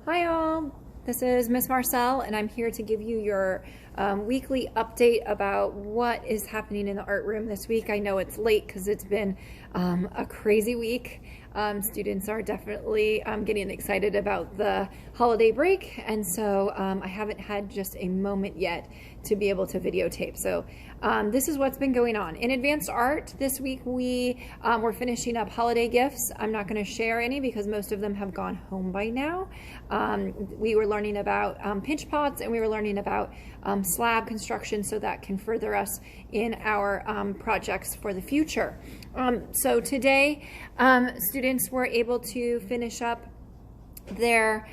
Hi all, this is Miss Marcel and I'm here to give you your weekly update about what is happening in the art room this week. I know it's late because it's been a crazy week. Students are definitely getting excited about the holiday break, and so I haven't had just a moment yet to be able to videotape. So this is what's been going on. In advanced art this week, we were finishing up holiday gifts. I'm not going to share any because most of them have gone home by now. We were learning about pinch pots, and we were learning about slab construction, so that can further us in our projects for the future. So today, students were able to finish up their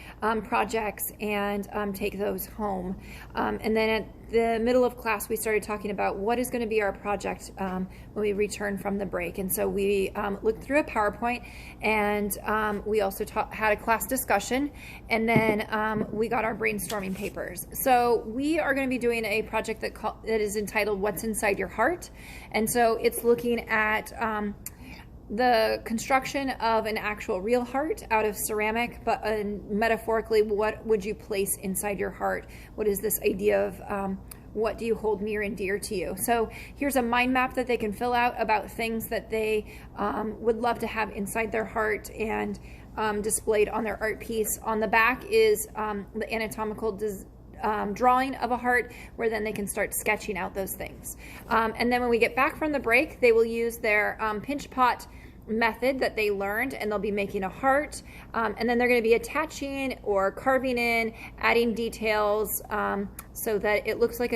projects and take those home. And then at the middle of class, we started talking about what is going to be our project when we return from the break. And so we looked through a PowerPoint, and we also had a class discussion, and then we got our brainstorming papers. So we are going to be doing a project that is entitled What's Inside Your Heart. And so it's looking at the construction of an actual real heart out of ceramic, but metaphorically, what would you place inside your heart? What is this idea of what do you hold near and dear to you? So here's a mind map that they can fill out about things that they would love to have inside their heart and displayed on their art piece. On the back is the anatomical drawing of a heart, where then they can start sketching out those things. And then when we get back from the break, they will use their pinch pot method that they learned, and they'll be making a heart, and then they're going to be attaching or carving in, adding details so that it looks like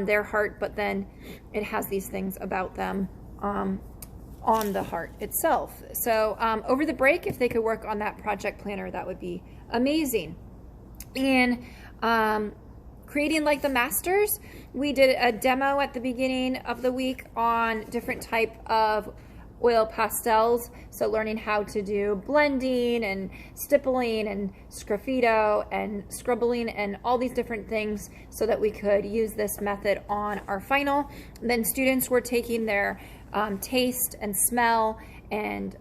their heart, but then it has these things about them on the heart itself. So over the break, if they could work on that project planner, that would be amazing. And creating like the masters, we did a demo at the beginning of the week on different type of oil pastels, so learning how to do blending and stippling and sgraffito and scribbling and all these different things so that we could use this method on our final. And then students were taking their taste and smell and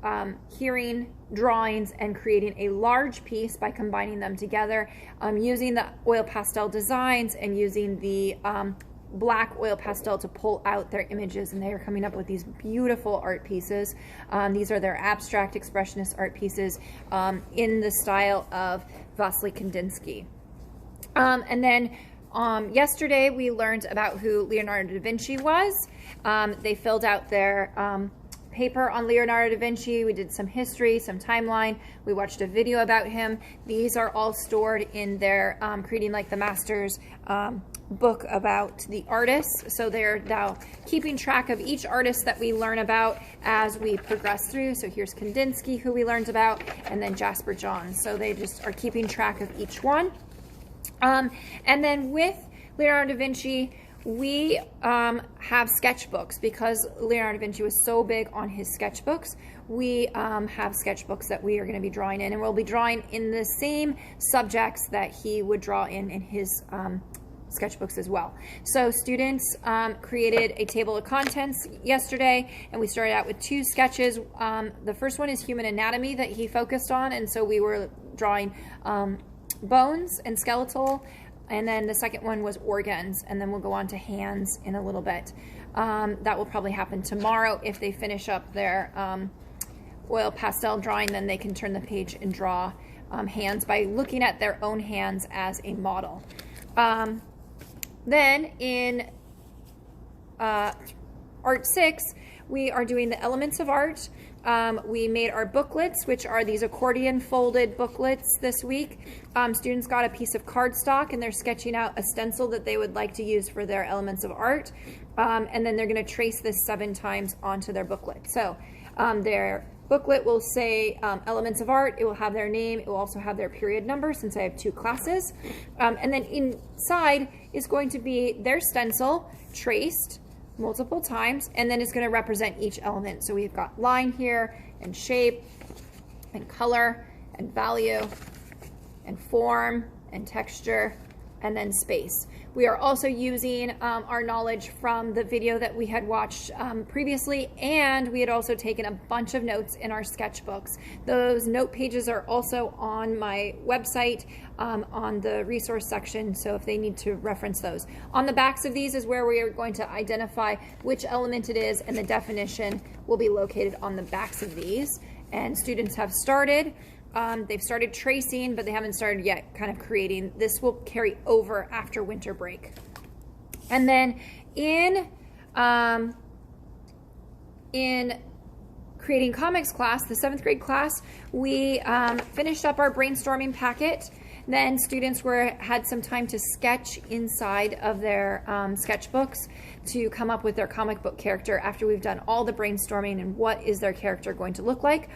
hearing drawings and creating a large piece by combining them together, using the oil pastel designs and using the black oil pastel to pull out their images, and they are coming up with these beautiful art pieces. These are their abstract expressionist art pieces in the style of Vasily Kandinsky. And then yesterday we learned about who Leonardo da Vinci was. They filled out their paper on Leonardo da Vinci. We did some history, some timeline. We watched a video about him. These are all stored in their Creating Like the Masters book about the artists. So they're now keeping track of each artist that we learn about as we progress through. So here's Kandinsky, who we learned about, and then Jasper Johns. So they just are keeping track of each one. And then with Leonardo da Vinci, we have sketchbooks because Leonardo da Vinci was so big on his sketchbooks. We have sketchbooks that we are going to be drawing in, and we'll be drawing in the same subjects that he would draw in his sketchbooks as well. So students created a table of contents yesterday, and we started out with two sketches. The first one is human anatomy that he focused on, and so we were drawing bones and skeletal. And then the second one was organs, and then we'll go on to hands in a little bit. That will probably happen tomorrow. If they finish up their oil pastel drawing, then they can turn the page and draw hands by looking at their own hands as a model. Then in Art 6, we are doing the elements of art. We made our booklets, which are these accordion folded booklets this week. Students got a piece of cardstock, and they're sketching out a stencil that they would like to use for their elements of art. And then they're going to trace this 7 times onto their booklet. So their booklet will say elements of art. It will have their name. It will also have their period number, since I have 2 classes. And then inside is going to be their stencil traced multiple times, and then it's going to represent each element. So we've got line here, and shape, and color, and value, and form, and texture, and then space. We are also using our knowledge from the video that we had watched previously, and we had also taken a bunch of notes in our sketchbooks. Those note pages are also on my website on the resource section, so if they need to reference those. On the backs of these is where we are going to identify which element it is, and the definition will be located on the backs of these. And students have started. They've started tracing, but they haven't started yet kind of creating. This will carry over after winter break. And then in creating comics class, the 7th grade class, we finished up our brainstorming packet. Then students had some time to sketch inside of their sketchbooks to come up with their comic book character after we've done all the brainstorming and what is their character going to look like.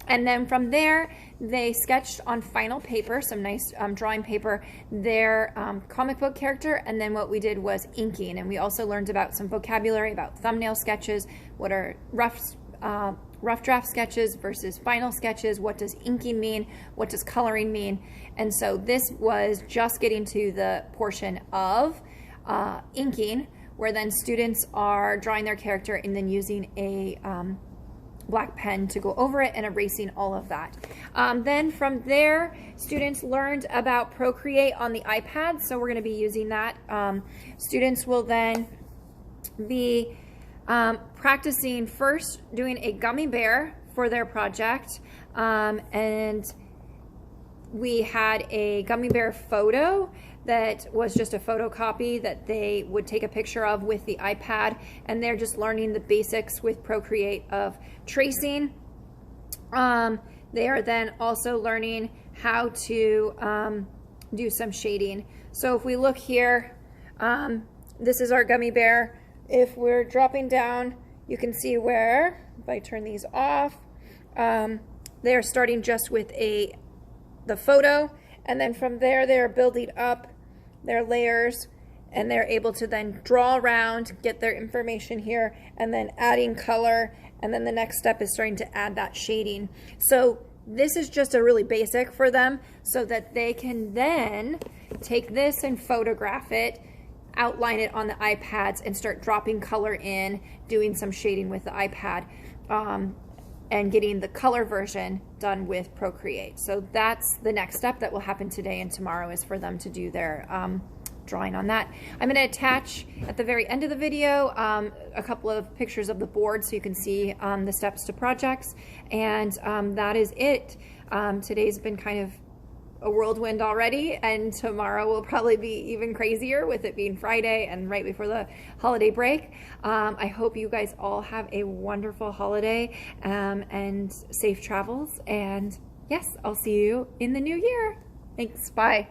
And then from there, they sketched on final paper, some nice drawing paper, their comic book character. And then what we did was inking. And we also learned about some vocabulary about thumbnail sketches, what are rough draft sketches versus final sketches, what does inking mean, what does coloring mean. And so this was just getting to the portion of inking, where then students are drawing their character and then using a black pen to go over it and erasing all of that. Then from there, students learned about Procreate on the iPad, so we're going to be using that. Students will then be practicing first doing a gummy bear for their project, and we had a gummy bear photo that was just a photocopy that they would take a picture of with the iPad, and they're just learning the basics with Procreate of tracing. They are then also learning how to do some shading. So if we look here, this is our gummy bear. If we're dropping down, you can see where, if I turn these off, they're starting just with the photo, and then from there they're building up their layers, and they're able to then draw around, get their information here, and then adding color, and then the next step is starting to add that shading. So this is just a really basic for them so that they can then take this and photograph it, outline it on the iPads, and start dropping color in, doing some shading with the iPad, and getting the color version done with Procreate. So that's the next step that will happen today and tomorrow, is for them to do their drawing on that. I'm going to attach at the very end of the video a couple of pictures of the board so you can see the steps to projects, and that is it. Today's been kind of a whirlwind already, and tomorrow will probably be even crazier with it being Friday and right before the holiday break. I hope you guys all have a wonderful holiday and safe travels, and yes, I'll see you in the new year. Thanks, bye.